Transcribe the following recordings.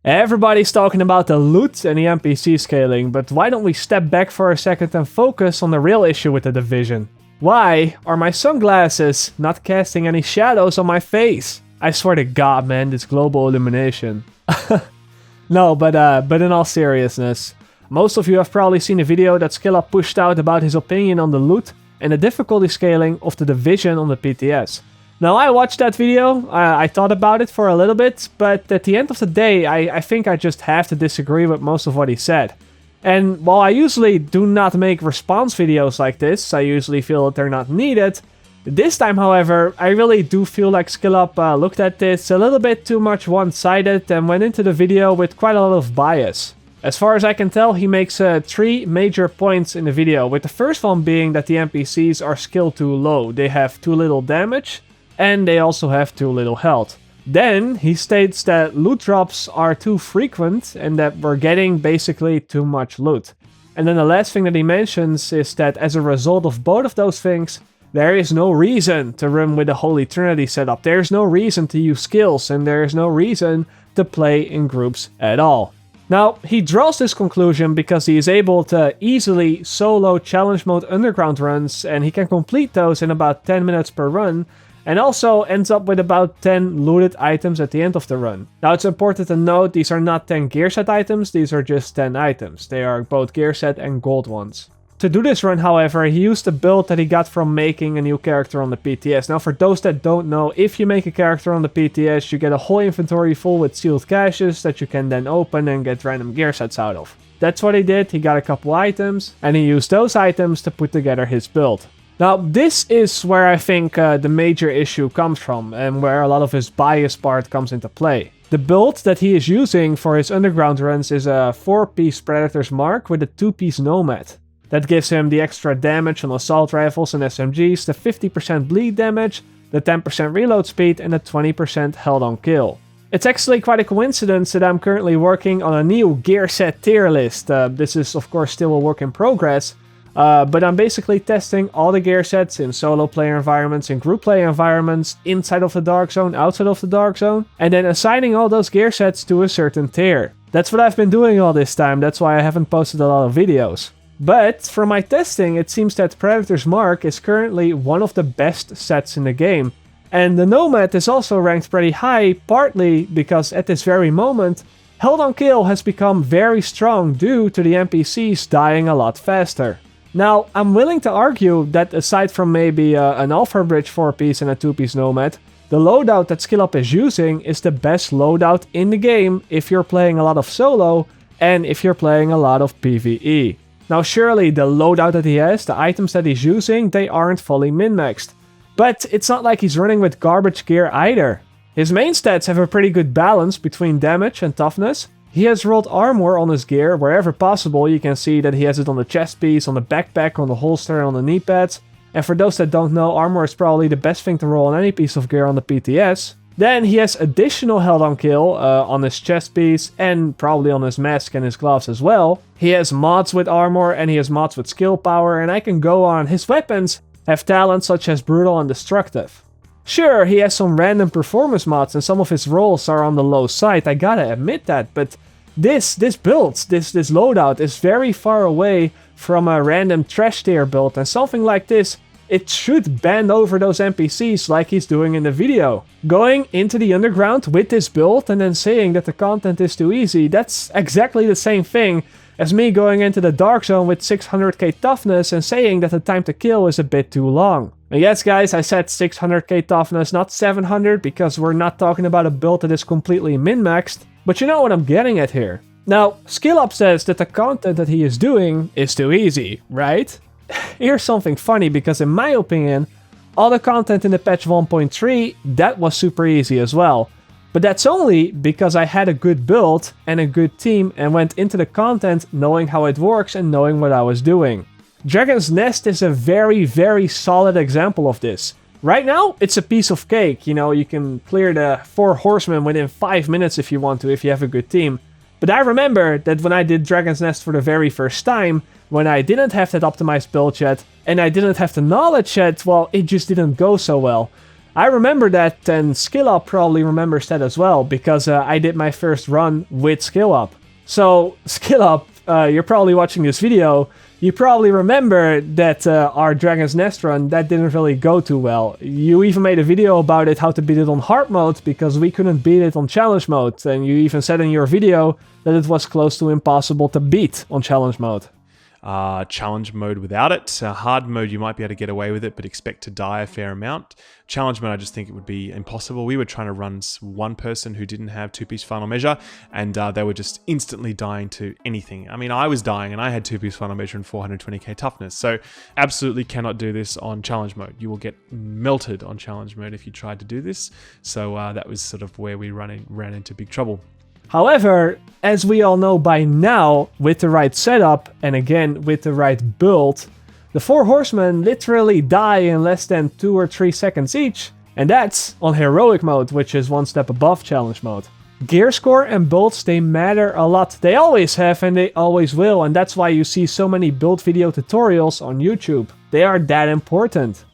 Everybody's talking about the loot and the NPC scaling, but why don't we step back for a second and focus on the real issue with the Division? Why are my sunglasses not casting any shadows on my face? I swear to God, man, this global illumination. No, but in all seriousness, most of you have probably seen a video that Skillup pushed out about his opinion on the loot and the difficulty scaling of the Division on the PTS. Now, I watched that video, I thought about it for a little bit, but at the end of the day, I think I just have to disagree with most of what he said. And while I usually do not make response videos like this, I usually feel that they're not needed, this time, however, I really do feel like Skillup looked at this a little bit too much one-sided and went into the video with quite a lot of bias. As far as I can tell, he makes 3 major points in the video, with the first one being that the NPCs are skill too low. They have too little damage, and they also have too little health. Then he states that loot drops are too frequent and that we're getting basically too much loot. And then the last thing that he mentions is that as a result of both of those things, there is no reason to run with the Holy Trinity setup. There's no reason to use skills, and there is no reason to play in groups at all. Now, he draws this conclusion because he is able to easily solo challenge mode underground runs, and he can complete those in about 10 minutes per run, and also ends up with about 10 looted items at the end of the run. Now, it's important to note these are not 10 gear set items, these are just 10 items. They are both gear set and gold ones. To do this run, however, he used a build that he got from making a new character on the PTS. Now, for those that don't know, if you make a character on the PTS, you get a whole inventory full with sealed caches that you can then open and get random gear sets out of. That's what he did. He got a couple items, and he used those items to put together his build. Now, this is where I think the major issue comes from, and where a lot of his bias part comes into play. The build that he is using for his underground runs is a 4-piece Predator's Mark with a 2-piece Nomad. That gives him the extra damage on assault rifles and SMGs, the 50% bleed damage, the 10% reload speed, and the 20% held on kill. It's actually quite a coincidence that I'm currently working on a new gear set tier list. This is of course still a work in progress, but I'm basically testing all the gear sets in solo player environments, in group play environments, inside of the Dark Zone, outside of the Dark Zone, and then assigning all those gear sets to a certain tier. That's what I've been doing all this time, that's why I haven't posted a lot of videos. But from my testing, it seems that Predator's Mark is currently one of the best sets in the game. And the Nomad is also ranked pretty high, partly because at this very moment, Held on Kill has become very strong due to the NPCs dying a lot faster. Now, I'm willing to argue that aside from maybe an Alpha Bridge 4-piece and a 2-piece Nomad, the loadout that Skillup is using is the best loadout in the game if you're playing a lot of solo and if you're playing a lot of PvE. Now surely the loadout that he has, the items that he's using, they aren't fully min-maxed. But it's not like he's running with garbage gear either. His main stats have a pretty good balance between damage and toughness. He has rolled armor on his gear wherever possible. You can see that he has it on the chest piece, on the backpack, on the holster, and on the knee pads. And for those that don't know, armor is probably the best thing to roll on any piece of gear on the PTS. Then he has additional held on kill on his chest piece and probably on his mask and his gloves as well. He has mods with armor and he has mods with skill power, and I can go on. His weapons have talents such as brutal and destructive. Sure, he has some random performance mods and some of his rolls are on the low side, I gotta admit that, but this build, this loadout is very far away from a random trash tier build, and something like this, it should bend over those NPCs like he's doing in the video. Going into the underground with this build and then saying that the content is too easy, that's exactly the same thing as me going into the Dark Zone with 600k toughness and saying that the time to kill is a bit too long. And yes guys, I said 600k toughness, not 700, because we're not talking about a build that is completely min-maxed, but you know what I'm getting at here. Now, Skillup says that the content that he is doing is too easy, right? Here's something funny, because in my opinion, all the content in the patch 1.3, that was super easy as well. But that's only because I had a good build and a good team and went into the content knowing how it works and knowing what I was doing. Dragon's Nest is a very solid example of this. Right now, it's a piece of cake, you know, you can clear the 4 horsemen within 5 minutes if you want to, if you have a good team. But I remember that when I did Dragon's Nest for the very first time, when I didn't have that optimized build yet, and I didn't have the knowledge yet, well, it just didn't go so well. I remember that, and Skillup probably remembers that as well, because I did my first run with Skillup. So, Skillup, you're probably watching this video, you probably remember that our Dragon's Nest run, that didn't really go too well. You even made a video about it, how to beat it on hard mode, because we couldn't beat it on challenge mode, and you even said in your video that it was close to impossible to beat on challenge mode. Challenge mode without it. Hard mode, you might be able to get away with it, but expect to die a fair amount. Challenge mode, I just think it would be impossible. We were trying to run one person who didn't have two-piece final measure, and they were just instantly dying to anything. I mean, I was dying, and I had two-piece final measure and 420k toughness, so absolutely cannot do this on challenge mode. You will get melted on challenge mode if you tried to do this, so that was sort of where we ran into big trouble. However, as we all know by now, with the right setup, and again with the right build, the 4 horsemen literally die in less than 2 or 3 seconds each, and that's on heroic mode, which is one step above challenge mode. Gear score and builds, they matter a lot. They always have and they always will, and that's why you see so many build video tutorials on YouTube. They are that important.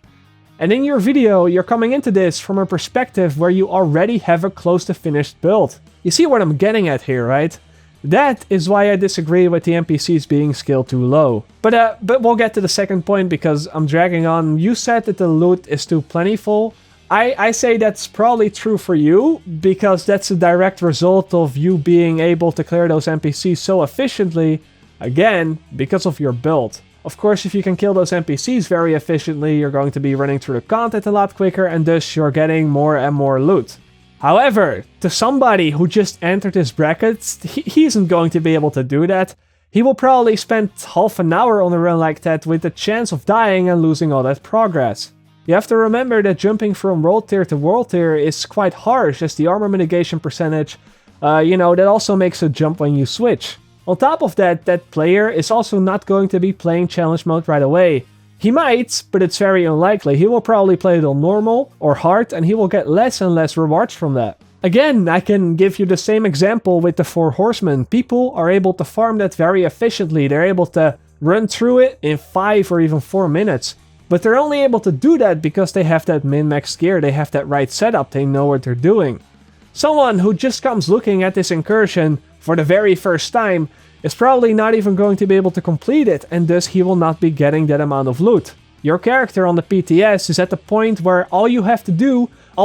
And in your video, you're coming into this from a perspective where you already have a close to finished build. You see what I'm getting at here, right? That is why I disagree with the NPCs being scaled too low. But we'll get to the second point because I'm dragging on. You said that the loot is too plentiful. I say that's probably true for you because that's a direct result of you being able to clear those NPCs so efficiently, again, because of your build. Of course, if you can kill those NPCs very efficiently, you're going to be running through the content a lot quicker and thus you're getting more and more loot. However, to somebody who just entered this bracket, he isn't going to be able to do that. He will probably spend half an hour on a run like that with the chance of dying and losing all that progress. You have to remember that jumping from world tier to world tier is quite harsh as the armor mitigation percentage, that also makes a jump when you switch. On top of that, that player is also not going to be playing challenge mode right away. He might, but it's very unlikely. He will probably play it on normal or hard and he will get less and less rewards from that. Again, I can give you the same example with the 4 horsemen. People are able to farm that very efficiently. They're able to run through it in 5 or even 4 minutes. But they're only able to do that because they have that min-max gear, they have that right setup, they know what they're doing. Someone who just comes looking at this incursion for the very first time is probably not even going to be able to complete it, and thus he will not be getting that amount of loot. Your character on the PTS is at the point where all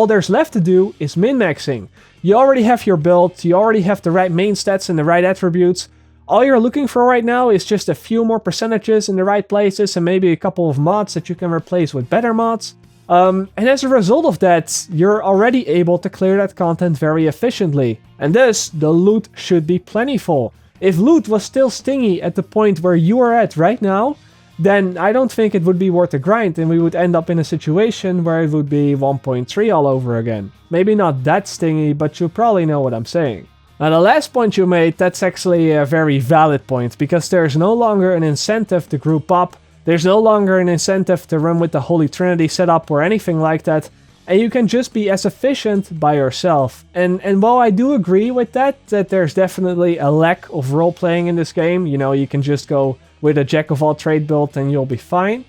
there's left to do is min-maxing. You already have your build, you already have the right main stats and the right attributes. All you're looking for right now is just a few more percentages in the right places and maybe a couple of mods that you can replace with better mods. And as a result of that, you're already able to clear that content very efficiently. And thus, the loot should be plentiful. If loot was still stingy at the point where you are at right now, then I don't think it would be worth the grind and we would end up in a situation where it would be 1.3 all over again. Maybe not that stingy, but you probably know what I'm saying. Now the last point you made, that's actually a very valid point, because there's no longer an incentive to group up, there's no longer an incentive to run with the Holy Trinity setup or anything like that, and you can just be as efficient by yourself. And while I do agree with that there's definitely a lack of role-playing in this game, you can just go with a jack-of-all-trade build and you'll be fine.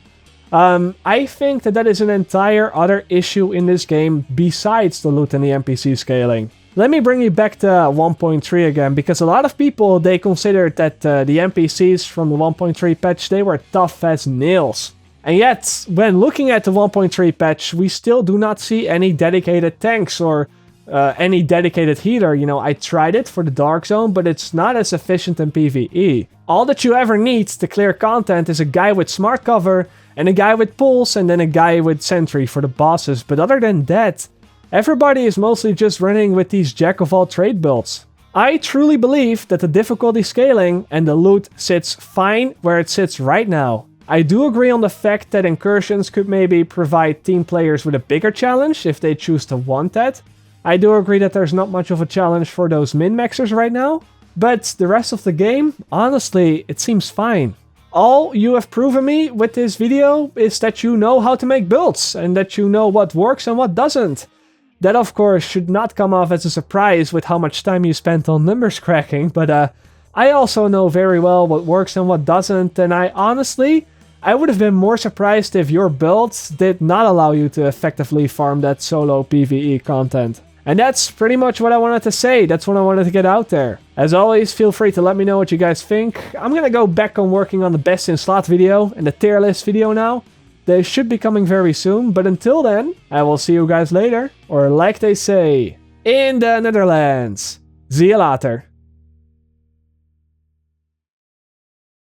I think that is an entire other issue in this game besides the loot and the NPC scaling. Let me bring you back to 1.3 again, because a lot of people, they considered that the NPCs from the 1.3 patch, they were tough as nails. And yet, when looking at the 1.3 patch, we still do not see any dedicated tanks or any dedicated healer. I tried it for the Dark Zone, but it's not as efficient in PvE. All that you ever need to clear content is a guy with smart cover, and a guy with pulse, and then a guy with sentry for the bosses. But other than that, everybody is mostly just running with these jack-of-all-trade builds. I truly believe that the difficulty scaling and the loot sits fine where it sits right now. I do agree on the fact that incursions could maybe provide team players with a bigger challenge if they choose to want that. I do agree that there's not much of a challenge for those min-maxers right now, but the rest of the game, honestly, it seems fine. All you have proven me with this video is that you know how to make builds and that you know what works and what doesn't. That of course should not come off as a surprise with how much time you spent on numbers cracking, but I also know very well what works and what doesn't, and I honestly I would have been more surprised if your builds did not allow you to effectively farm that solo PvE content. And that's pretty much what I wanted to say. That's what I wanted to get out there. As always, feel free to let me know what you guys think. I'm gonna go back on working on the best in slot video and the tier list video now. They should be coming very soon, but until then, I will see you guys later. Or like they say, in the Netherlands. Zie je later.